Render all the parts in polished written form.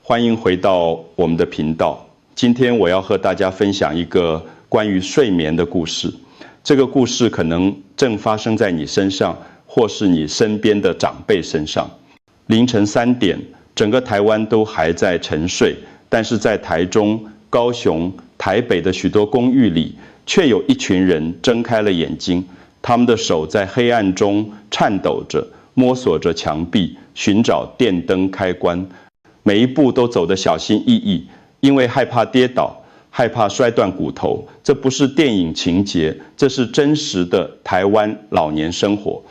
欢迎回到我们的频道。今天我要和大家分享一个关于睡眠的故事。这个故事可能正发生在你身上，或是你身边的长辈身上。凌晨3点，整个台湾都还在沉睡，但是在台中、高雄、台北的许多公寓里，却有一群人睁开了眼睛，他们的手在黑暗中颤抖着，摸索着墙壁，寻找电灯开关。每一步都走得小心翼翼，因为害怕跌倒，害怕摔断骨头。这不是电影情节，这是真实的台湾老年生活。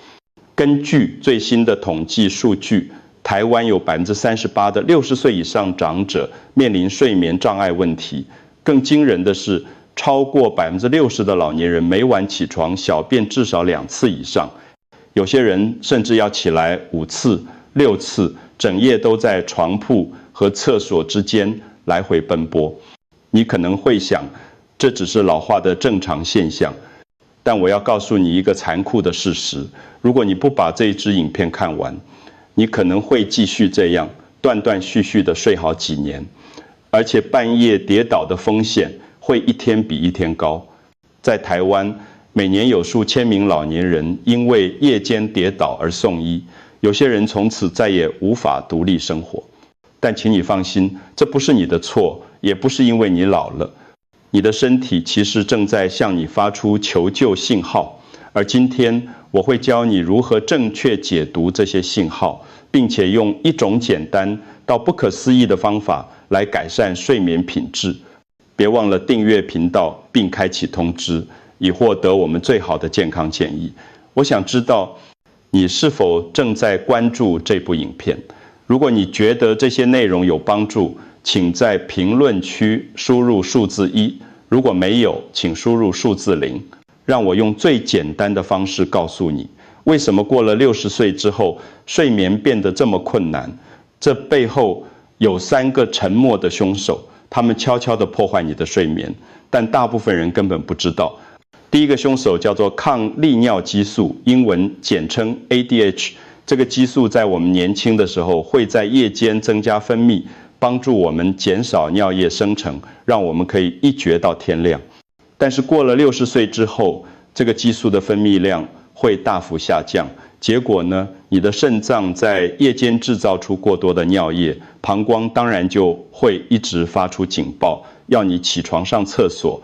根据最新的统计数据，台湾有38%的60岁以上长者面临睡眠障碍问题。更惊人的是，超过60%的老年人每晚起床小便至少2次以上，有些人甚至要起来5次、6次，整夜都在床铺和厕所之间来回奔波。你可能会想，这只是老化的正常现象，但我要告诉你一个残酷的事实：如果你不把这一支影片看完，你可能会继续这样断断续续的睡好几年，而且半夜跌倒的风险会一天比一天高。在台湾，每年有数千名老年人因为夜间跌倒而送医，有些人从此再也无法独立生活。但请你放心，这不是你的错，也不是因为你老了。你的身体其实正在向你发出求救信号，而今天我会教你如何正确解读这些信号，并且用一种简单到不可思议的方法来改善睡眠品质。别忘了订阅频道并开启通知，以获得我们最好的健康建议。我想知道你是否正在关注这部影片。如果你觉得这些内容有帮助，请在评论区输入数字1，如果没有，请输入数字0。让我用最简单的方式告诉你，为什么过了60岁之后，睡眠变得这么困难。这背后有3个沉默的凶手，他们悄悄地破坏你的睡眠，但大部分人根本不知道。第一个凶手叫做抗利尿激素，英文简称 ADH。这个激素在我们年轻的时候会在夜间增加分泌，帮助我们减少尿液生成，让我们可以一觉到天亮。但是过了60岁之后，这个激素的分泌量会大幅下降，结果呢，你的肾脏在夜间制造出过多的尿液，膀胱当然就会一直发出警报，要你起床上厕所。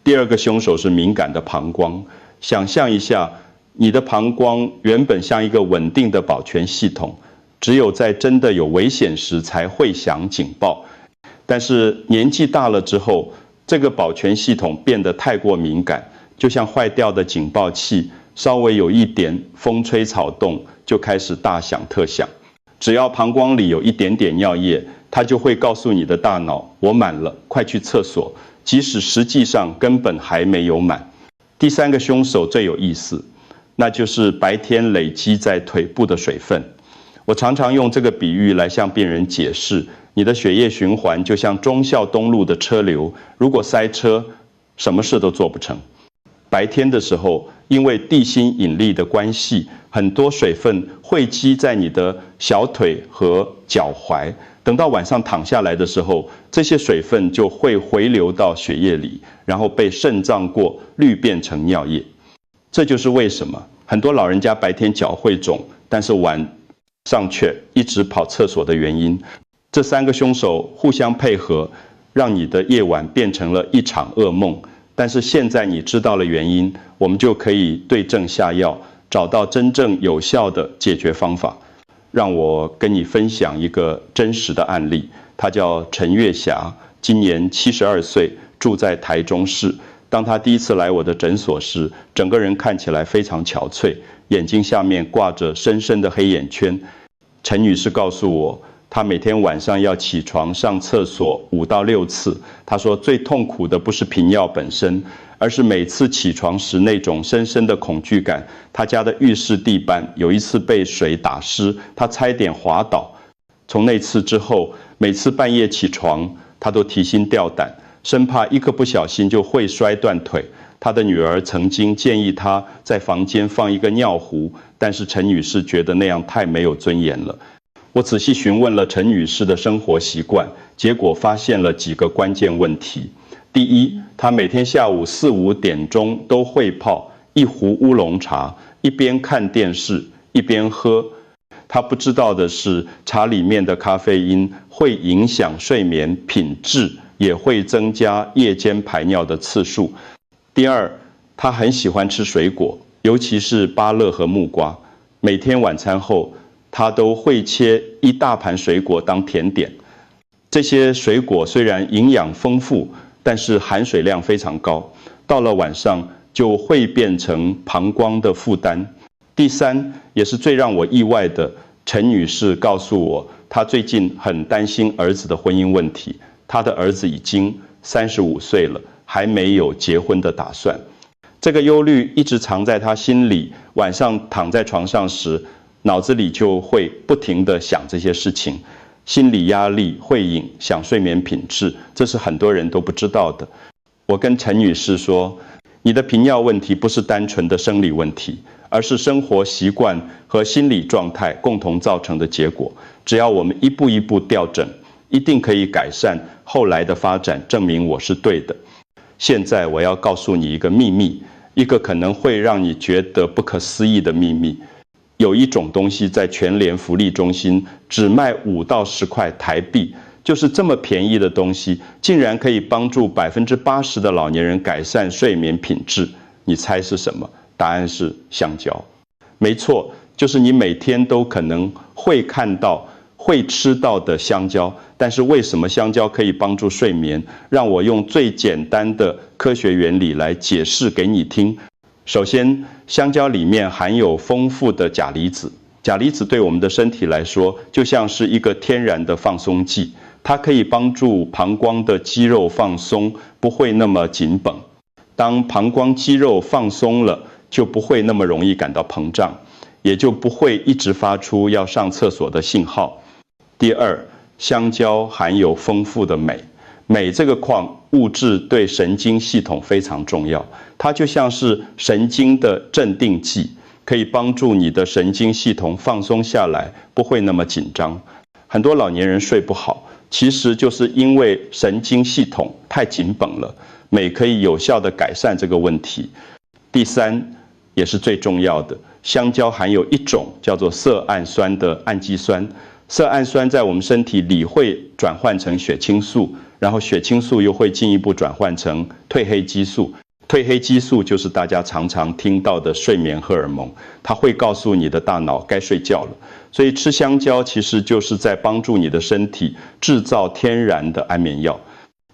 第二个凶手是敏感的膀胱。想象一下，你的膀胱原本像一个稳定的保全系统，只有在真的有危险时才会响警报。但是年纪大了之后，这个保全系统变得太过敏感，就像坏掉的警报器，稍微有一点风吹草动就开始大响特响。只要膀胱里有一点点尿液，它就会告诉你的大脑，我满了，快去厕所，即使实际上根本还没有满。第3个凶手最有意思，那就是白天累积在腿部的水分。我常常用这个比喻来向病人解释，你的血液循环就像忠孝东路的车流，如果塞车，什么事都做不成。白天的时候，因为地心引力的关系，很多水分汇集在你的小腿和脚踝，等到晚上躺下来的时候，这些水分就会回流到血液里，然后被肾脏过滤变成尿液。这就是为什么很多老人家白天脚会肿，但是晚上却一直跑厕所的原因。这3个凶手互相配合，让你的夜晚变成了一场噩梦。但是现在你知道了原因，我们就可以对症下药，找到真正有效的解决方法。让我跟你分享一个真实的案例，他叫陈月霞，今年72岁，住在台中市。当他第一次来我的诊所时，整个人看起来非常憔悴，眼睛下面挂着深深的黑眼圈。陈女士告诉我，她每天晚上要起床上厕所5到6次。她说最痛苦的不是频尿本身，而是每次起床时那种深深的恐惧感。她家的浴室地板有一次被水打湿，她差一点滑倒。从那次之后，每次半夜起床，她都提心吊胆，生怕一个不小心就会摔断腿。她的女儿曾经建议她在房间放一个尿壶，但是陈女士觉得那样太没有尊严了。我仔细询问了陈女士的生活习惯，结果发现了几个关键问题。第一，她每天下午4、5点钟都会泡一壶乌龙茶，一边看电视一边喝。她不知道的是，茶里面的咖啡因会影响睡眠品质，也会增加夜间排尿的次数。第二，她很喜欢吃水果，尤其是芭乐和木瓜。每天晚餐后，她都会切一大盘水果当甜点。这些水果虽然营养丰富，但是含水量非常高，到了晚上就会变成膀胱的负担。第三，也是最让我意外的，陈女士告诉我，她最近很担心儿子的婚姻问题。她的儿子已经35岁了，还没有结婚的打算。这个忧虑一直藏在她心里，晚上躺在床上时，脑子里就会不停地想这些事情。心理压力会影响睡眠品质，这是很多人都不知道的。我跟陈女士说，你的频尿问题不是单纯的生理问题，而是生活习惯和心理状态共同造成的结果。只要我们一步一步调整，一定可以改善。后来的发展证明我是对的。现在我要告诉你一个秘密，一个可能会让你觉得不可思议的秘密。有一种东西在全联福利中心只卖5到10块台币，就是这么便宜的东西，竟然可以帮助80%的老年人改善睡眠品质。你猜是什么？答案是香蕉。没错，就是你每天都可能会看到、会吃到的香蕉。但是为什么香蕉可以帮助睡眠？让我用最简单的科学原理来解释给你听。首先，香蕉里面含有丰富的钾离子。钾离子对我们的身体来说，就像是一个天然的放松剂，它可以帮助膀胱的肌肉放松，不会那么紧绷。当膀胱肌肉放松了，就不会那么容易感到膨胀，也就不会一直发出要上厕所的信号。第二，香蕉含有丰富的镁。镁这个矿物质对神经系统非常重要，它就像是神经的镇定剂，可以帮助你的神经系统放松下来，不会那么紧张。很多老年人睡不好，其实就是因为神经系统太紧绷了。镁可以有效地改善这个问题。第三，也是最重要的，香蕉含有一种叫做色氨酸的氨基酸。色氨酸在我们身体里会转换成血清素，然后血清素又会进一步转换成褪黑激素。褪黑激素就是大家常常听到的睡眠荷尔蒙，它会告诉你的大脑该睡觉了。所以吃香蕉其实就是在帮助你的身体制造天然的安眠药。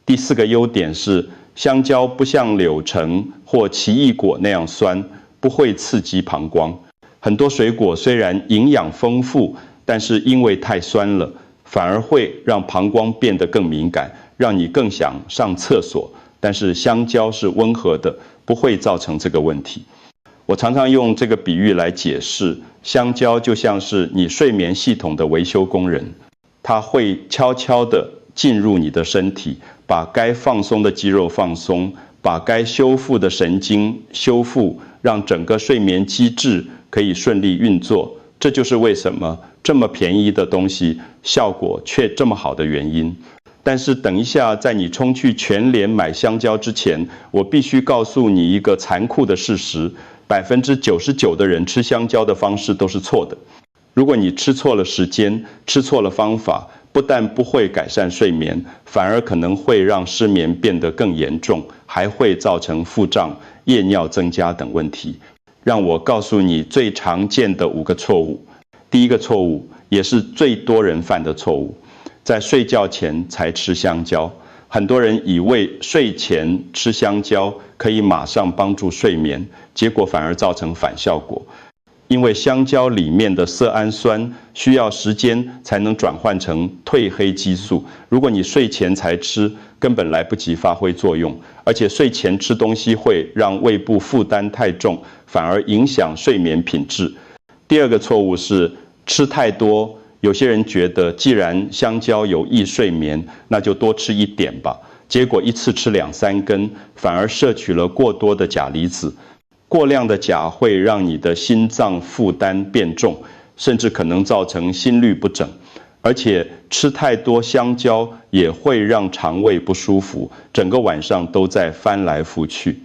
第四个优点是，香蕉不像柳橙或奇异果那样酸，不会刺激膀胱。很多水果虽然营养丰富，但是因为太酸了，反而会让膀胱变得更敏感，让你更想上厕所。但是香蕉是温和的，不会造成这个问题。我常常用这个比喻来解释，香蕉就像是你睡眠系统的维修工人，它会悄悄地进入你的身体，把该放松的肌肉放松，把该修复的神经修复，让整个睡眠机制可以顺利运作。这就是为什么这么便宜的东西效果却这么好的原因。但是等一下，在你冲去全联买香蕉之前，我必须告诉你一个残酷的事实：99%的人吃香蕉的方式都是错的。如果你吃错了时间，吃错了方法，不但不会改善睡眠，反而可能会让失眠变得更严重，还会造成腹胀、夜尿增加等问题。让我告诉你最常见的5个错误。第一个错误，也是最多人犯的错误，在睡觉前才吃香蕉。很多人以为睡前吃香蕉可以马上帮助睡眠，结果反而造成反效果。因为香蕉里面的色氨酸需要时间才能转换成褪黑激素，如果你睡前才吃，根本来不及发挥作用，而且睡前吃东西会让胃部负担太重，反而影响睡眠品质。第二个错误是吃太多，有些人觉得既然香蕉有益睡眠，那就多吃一点吧，结果一次吃2、3根，反而摄取了过多的钾离子。过量的钾会让你的心脏负担变重，甚至可能造成心律不整。而且吃太多香蕉也会让肠胃不舒服，整个晚上都在翻来覆去。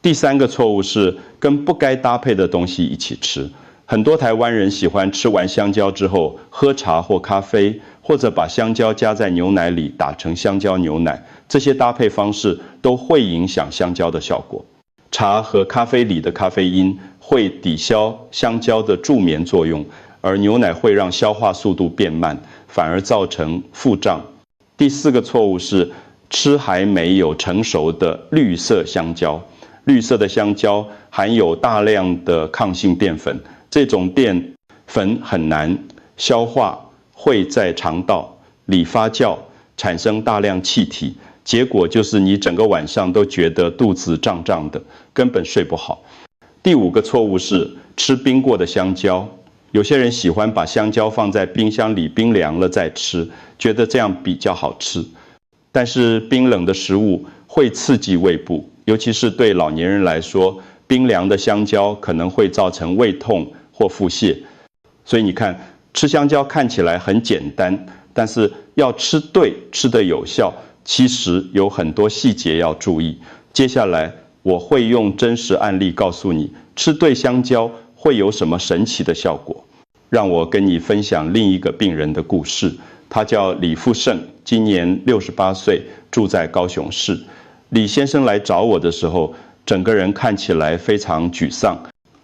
第三个错误是跟不该搭配的东西一起吃。很多台湾人喜欢吃完香蕉之后喝茶或咖啡，或者把香蕉加在牛奶里打成香蕉牛奶，这些搭配方式都会影响香蕉的效果。茶和咖啡里的咖啡因会抵消香蕉的助眠作用，而牛奶会让消化速度变慢，反而造成腹胀。第四个错误是吃还没有成熟的绿色香蕉。绿色的香蕉含有大量的抗性淀粉，这种淀粉很难消化，会在肠道里发酵，产生大量气体，结果就是你整个晚上都觉得肚子胀胀的，根本睡不好。第五个错误是吃冰过的香蕉。有些人喜欢把香蕉放在冰箱里冰凉了再吃，觉得这样比较好吃。但是冰冷的食物会刺激胃部，尤其是对老年人来说，冰凉的香蕉可能会造成胃痛或腹泻。所以你看，吃香蕉看起来很简单，但是要吃对、吃得有效，其实有很多细节要注意。接下来我会用真实案例告诉你，吃对香蕉会有什么神奇的效果。让我跟你分享另一个病人的故事，他叫李富盛，今年68岁，住在高雄市。李先生来找我的时候，整个人看起来非常沮丧。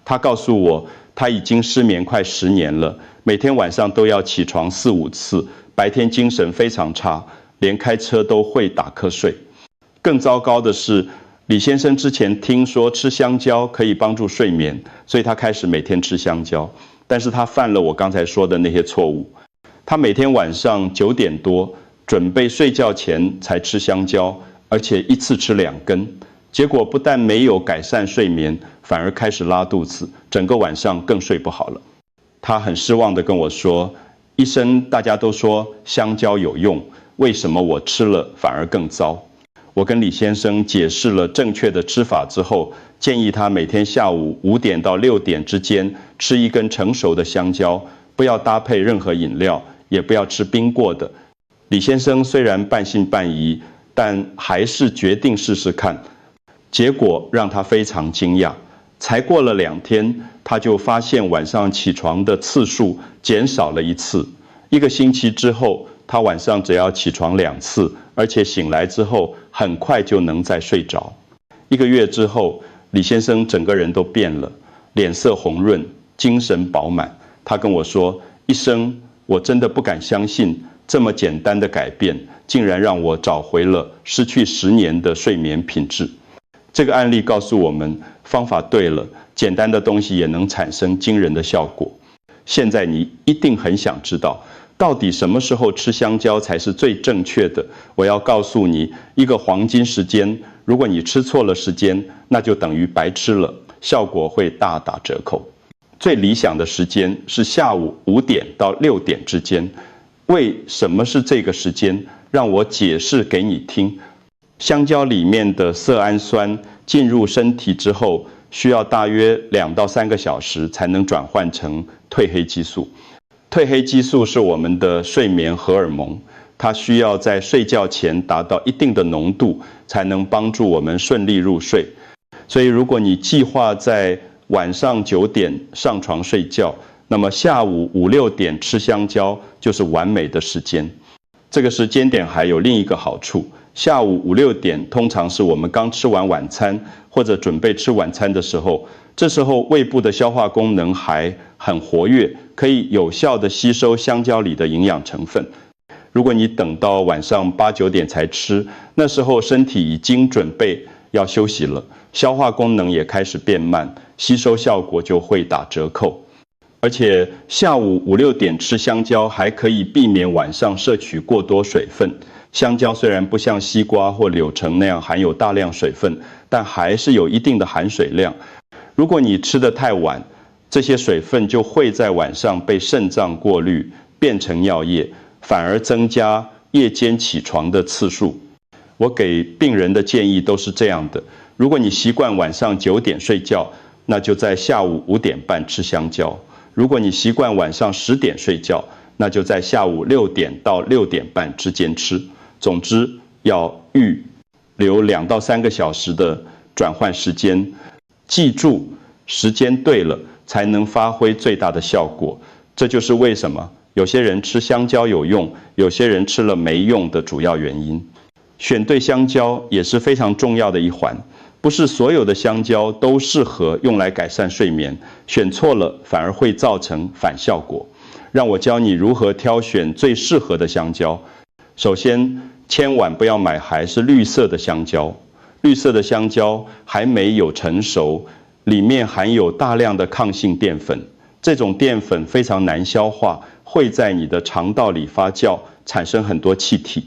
他告诉我，他已经失眠快10年了，每天晚上都要起床4、5次，白天精神非常差，连开车都会打瞌睡。更糟糕的是，李先生之前听说吃香蕉可以帮助睡眠，所以他开始每天吃香蕉。但是他犯了我刚才说的那些错误。他每天晚上9点多准备睡觉前才吃香蕉，而且一次吃2根。结果不但没有改善睡眠，反而开始拉肚子，整个晚上更睡不好了。他很失望地跟我说，医生，大家都说香蕉有用，为什么我吃了反而更糟？我跟李先生解释了正确的吃法之后，建议他每天下午5点到6点之间吃1根成熟的香蕉，不要搭配任何饮料，也不要吃冰过的。李先生虽然半信半疑，但还是决定试试看。结果让他非常惊讶，才过了2天，他就发现晚上起床的次数减少了1次。1个星期之后，他晚上只要起床2次，而且醒来之后很快就能再睡着。1个月之后，李先生整个人都变了，脸色红润，精神饱满。他跟我说，医生，我真的不敢相信这么简单的改变，竟然让我找回了失去10年的睡眠品质。这个案例告诉我们，方法对了，简单的东西也能产生惊人的效果。现在你一定很想知道，到底什么时候吃香蕉才是最正确的？我要告诉你一个黄金时间，如果你吃错了时间，那就等于白吃了，效果会大打折扣。最理想的时间是下午5点到6点之间。为什么是这个时间？让我解释给你听。香蕉里面的色氨酸进入身体之后，需要大约2到3个小时才能转换成褪黑激素。褪黑激素是我们的睡眠荷尔蒙，它需要在睡觉前达到一定的浓度，才能帮助我们顺利入睡。所以如果你计划在晚上9点上床睡觉，那么下午5、6点吃香蕉就是完美的时间。这个时间点还有另一个好处，下午5、6点通常是我们刚吃完晚餐或者准备吃晚餐的时候，这时候胃部的消化功能还很活跃，可以有效地吸收香蕉里的营养成分。如果你等到晚上8、9点才吃，那时候身体已经准备要休息了，消化功能也开始变慢，吸收效果就会打折扣。而且下午5、6点吃香蕉还可以避免晚上摄取过多水分。香蕉虽然不像西瓜或柳橙那样含有大量水分，但还是有一定的含水量。如果你吃得太晚，这些水分就会在晚上被肾脏过滤，变成尿液，反而增加夜间起床的次数。我给病人的建议都是这样的：如果你习惯晚上9点睡觉，那就在下午5点半吃香蕉；如果你习惯晚上10点睡觉，那就在下午6点到6点半之间吃。总之要预留2到3个小时的转换时间，记住时间对了才能发挥最大的效果。这就是为什么有些人吃香蕉有用，有些人吃了没用的主要原因。选对香蕉也是非常重要的一环，不是所有的香蕉都适合用来改善睡眠，选错了反而会造成反效果。让我教你如何挑选最适合的香蕉。首先，千万不要买还是绿色的香蕉，绿色的香蕉还没有成熟，里面含有大量的抗性淀粉，这种淀粉非常难消化，会在你的肠道里发酵，产生很多气体。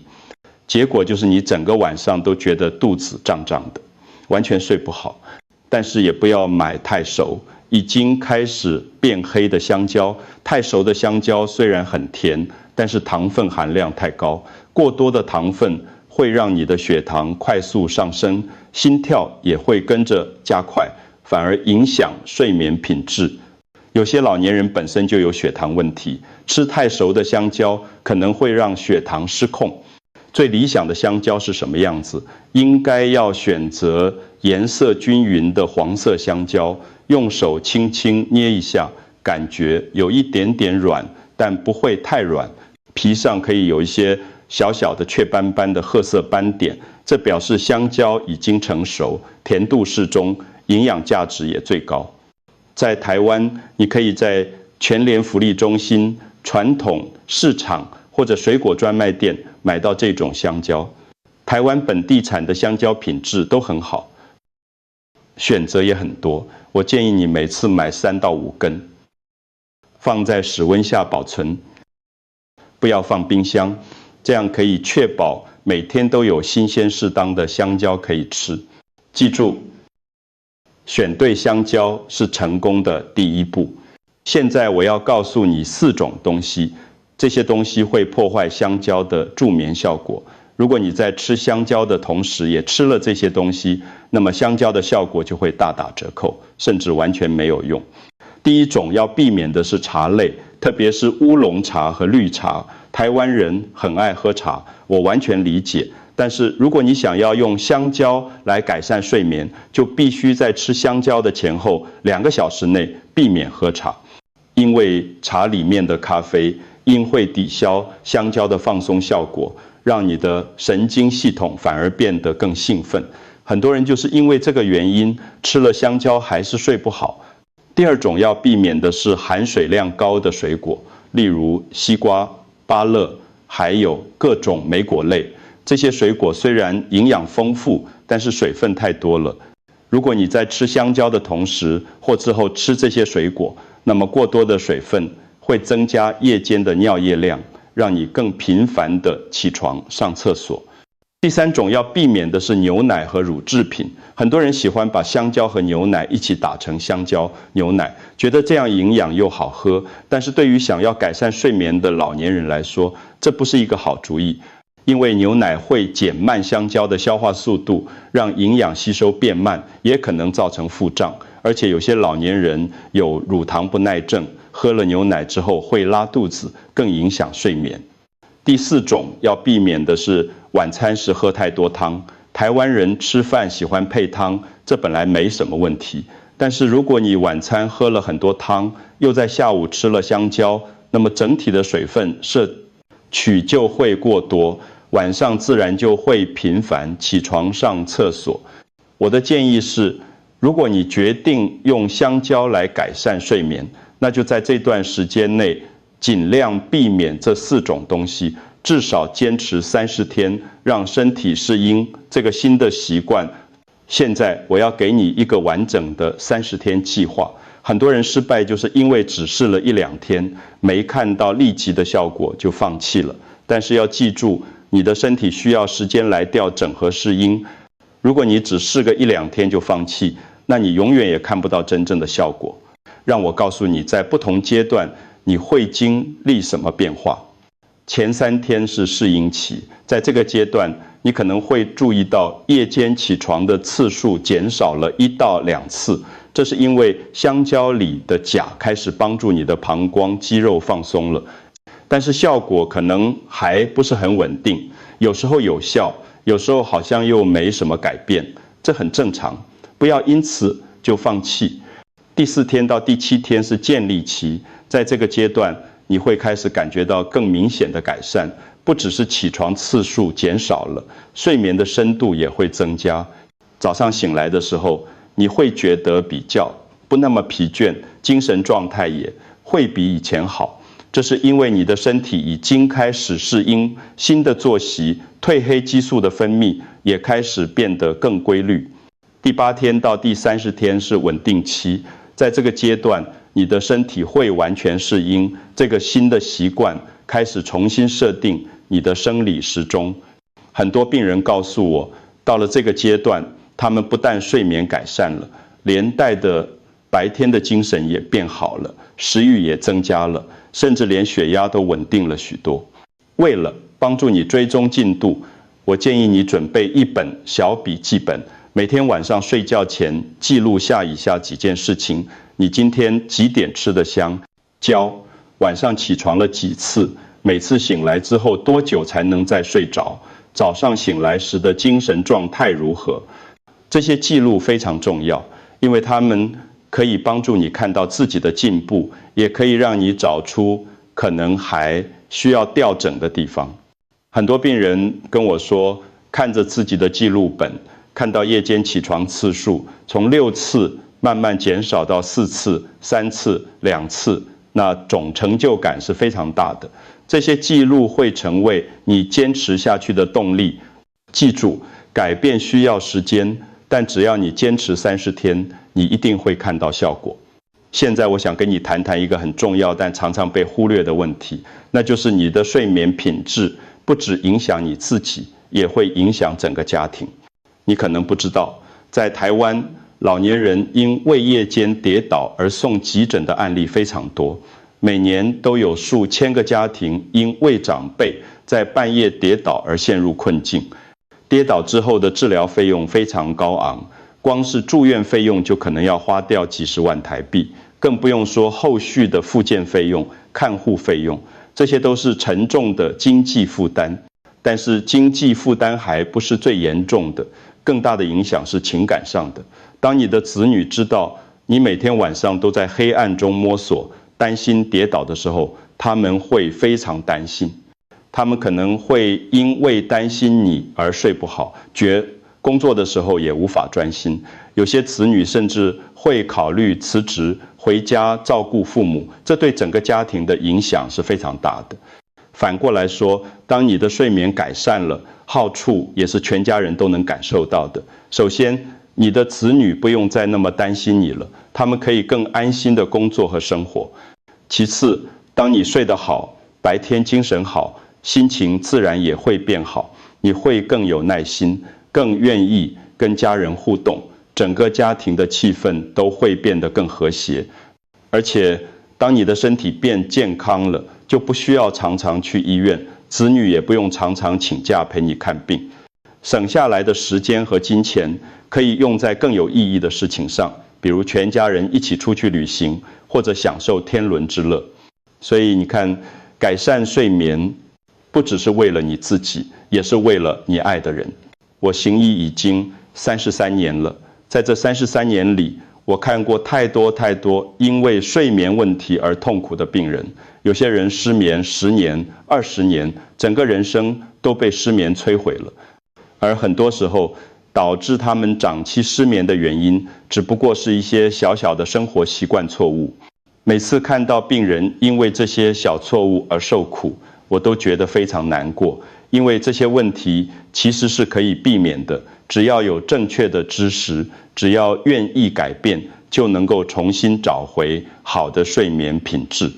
结果就是你整个晚上都觉得肚子胀胀的，完全睡不好。但是也不要买太熟，已经开始变黑的香蕉。太熟的香蕉虽然很甜，但是糖分含量太高，过多的糖分会让你的血糖快速上升，心跳也会跟着加快，反而影响睡眠品质。有些老年人本身就有血糖问题，吃太熟的香蕉可能会让血糖失控。最理想的香蕉是什么样子？应该要选择颜色均匀的黄色香蕉，用手轻轻捏一下，感觉有一点点软，但不会太软，皮上可以有一些小小的雀斑斑的褐色斑点，这表示香蕉已经成熟，甜度适中，营养价值也最高。在台湾，你可以在全联福利中心、传统市场或者水果专卖店买到这种香蕉。台湾本地产的香蕉品质都很好，选择也很多。我建议你每次买3到5根，放在室温下保存，不要放冰箱，这样可以确保每天都有新鲜适当的香蕉可以吃。记住，选对香蕉是成功的第一步。现在我要告诉你4种东西，这些东西会破坏香蕉的助眠效果。如果你在吃香蕉的同时也吃了这些东西，那么香蕉的效果就会大打折扣，甚至完全没有用。第一种要避免的是茶类，特别是乌龙茶和绿茶。台湾人很爱喝茶，我完全理解。但是如果你想要用香蕉来改善睡眠，就必须在吃香蕉的前后2个小时内避免喝茶，因为茶里面的咖啡因会抵消香蕉的放松效果，让你的神经系统反而变得更兴奋。很多人就是因为这个原因吃了香蕉还是睡不好。第二种要避免的是含水量高的水果，例如西瓜、芭乐，还有各种莓果类。这些水果虽然营养丰富，但是水分太多了。如果你在吃香蕉的同时或之后吃这些水果，那么过多的水分会增加夜间的尿液量，让你更频繁地起床上厕所。第3种要避免的是牛奶和乳制品。很多人喜欢把香蕉和牛奶一起打成香蕉牛奶，觉得这样营养又好喝。但是对于想要改善睡眠的老年人来说，这不是一个好主意，因为牛奶会减慢香蕉的消化速度，让营养吸收变慢，也可能造成腹胀。而且有些老年人有乳糖不耐症，喝了牛奶之后会拉肚子，更影响睡眠。第4种要避免的是晚餐时喝太多汤。台湾人吃饭喜欢配汤，这本来没什么问题。但是如果你晚餐喝了很多汤，又在下午吃了香蕉，那么整体的水分摄取就会过多，晚上自然就会频繁起床上厕所。我的建议是，如果你决定用香蕉来改善睡眠，那就在这段时间内尽量避免这4种东西，至少坚持30天，让身体适应这个新的习惯。现在我要给你一个完整的30天计划。很多人失败就是因为只试了1-2天，没看到立即的效果就放弃了。但是要记住，你的身体需要时间来调整和适应。如果你只试个1-2天就放弃，那你永远也看不到真正的效果。让我告诉你，在不同阶段你会经历什么变化。前3天是适应期，在这个阶段，你可能会注意到夜间起床的次数减少了1到2次，这是因为香蕉里的钾开始帮助你的膀胱肌肉放松了。但是效果可能还不是很稳定，有时候有效，有时候好像又没什么改变，这很正常，不要因此就放弃。第4天到第7天是建立期，在这个阶段，你会开始感觉到更明显的改善，不只是起床次数减少了，睡眠的深度也会增加。早上醒来的时候，你会觉得比较不那么疲倦，精神状态也会比以前好。这是因为你的身体已经开始适应新的作息，褪黑激素的分泌也开始变得更规律。第8天到第30天是稳定期，在这个阶段，你的身体会完全适应这个新的习惯，开始重新设定你的生理时钟。很多病人告诉我，到了这个阶段，他们不但睡眠改善了，连带的白天的精神也变好了，食欲也增加了，甚至连血压都稳定了许多。为了帮助你追踪进度，我建议你准备一本小笔记本，每天晚上睡觉前记录下以下几件事情：你今天几点吃得香？交晚上起床了几次？每次醒来之后多久才能再睡着？早上醒来时的精神状态如何？这些记录非常重要，因为它们可以帮助你看到自己的进步，也可以让你找出可能还需要调整的地方。很多病人跟我说，看着自己的记录本，看到夜间起床次数从6次慢慢减少到4次、3次、2次，那种成就感是非常大的。这些记录会成为你坚持下去的动力。记住，改变需要时间，但只要你坚持30天，你一定会看到效果。现在我想跟你谈谈一个很重要但常常被忽略的问题，那就是你的睡眠品质不只影响你自己，也会影响整个家庭。你可能不知道，在台湾，老年人因为夜间跌倒而送急诊的案例非常多，每年都有数千个家庭因为长辈在半夜跌倒而陷入困境。跌倒之后的治疗费用非常高昂，光是住院费用就可能要花掉几十万台币，更不用说后续的复健费用、看护费用，这些都是沉重的经济负担。但是经济负担还不是最严重的，更大的影响是情感上的。当你的子女知道你每天晚上都在黑暗中摸索，担心跌倒的时候，他们会非常担心。他们可能会因为担心你而睡不好，工作的时候也无法专心。有些子女甚至会考虑辞职回家照顾父母，这对整个家庭的影响是非常大的。反过来说，当你的睡眠改善了，好处也是全家人都能感受到的。首先，你的子女不用再那么担心你了，他们可以更安心的工作和生活。其次，当你睡得好，白天精神好，心情自然也会变好，你会更有耐心，更愿意跟家人互动，整个家庭的气氛都会变得更和谐。而且，当你的身体变健康了，就不需要常常去医院，子女也不用常常请假陪你看病，省下来的时间和金钱可以用在更有意义的事情上，比如全家人一起出去旅行，或者享受天伦之乐。所以你看，改善睡眠不只是为了你自己，也是为了你爱的人。我行医已经33年了，在这33年里，我看过太多因为睡眠问题而痛苦的病人。有些人失眠10年、20年，整个人生都被失眠摧毁了。而很多时候，导致他们长期失眠的原因，只不过是一些小小的生活习惯错误。每次看到病人因为这些小错误而受苦，我都觉得非常难过，因为这些问题其实是可以避免的，只要有正确的知识，只要愿意改变，就能够重新找回好的睡眠品质。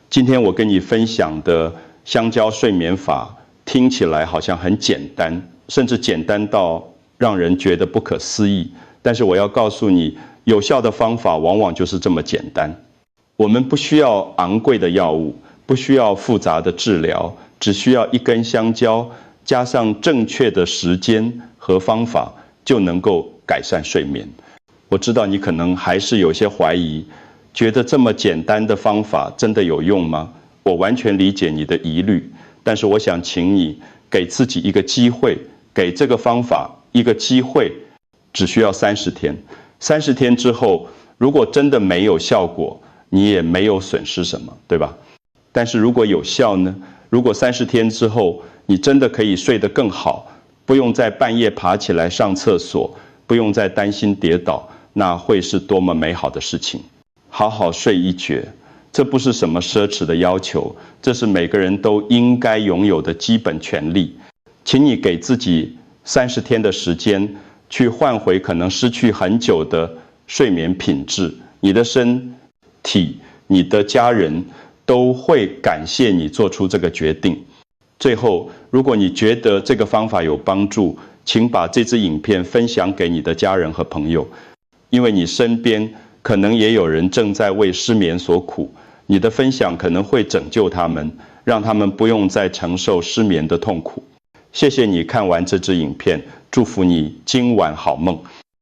今天我跟你分享的香蕉睡眠法，听起来好像很简单，甚至简单到让人觉得不可思议。但是我要告诉你，有效的方法往往就是这么简单。我们不需要昂贵的药物，不需要复杂的治疗，只需要一根香蕉，加上正确的时间和方法，就能够改善睡眠。我知道你可能还是有些怀疑，觉得这么简单的方法真的有用吗？我完全理解你的疑虑，但是我想请你给自己一个机会，给这个方法一个机会，只需要30天。30天之后，如果真的没有效果，你也没有损失什么，对吧？但是如果有效呢？如果30天之后，你真的可以睡得更好，不用再半夜爬起来上厕所，不用再担心跌倒，那会是多么美好的事情。好好睡一觉，这不是什么奢侈的要求，这是每个人都应该拥有的基本权利。请你给自己30天的时间，去换回可能失去很久的睡眠品质。你的身体、你的家人都会感谢你做出这个决定。最后，如果你觉得这个方法有帮助，请把这支影片分享给你的家人和朋友，因为你身边可能也有人正在为失眠所苦，你的分享可能会拯救他们，让他们不用再承受失眠的痛苦。谢谢你看完这支影片，祝福你今晚好梦。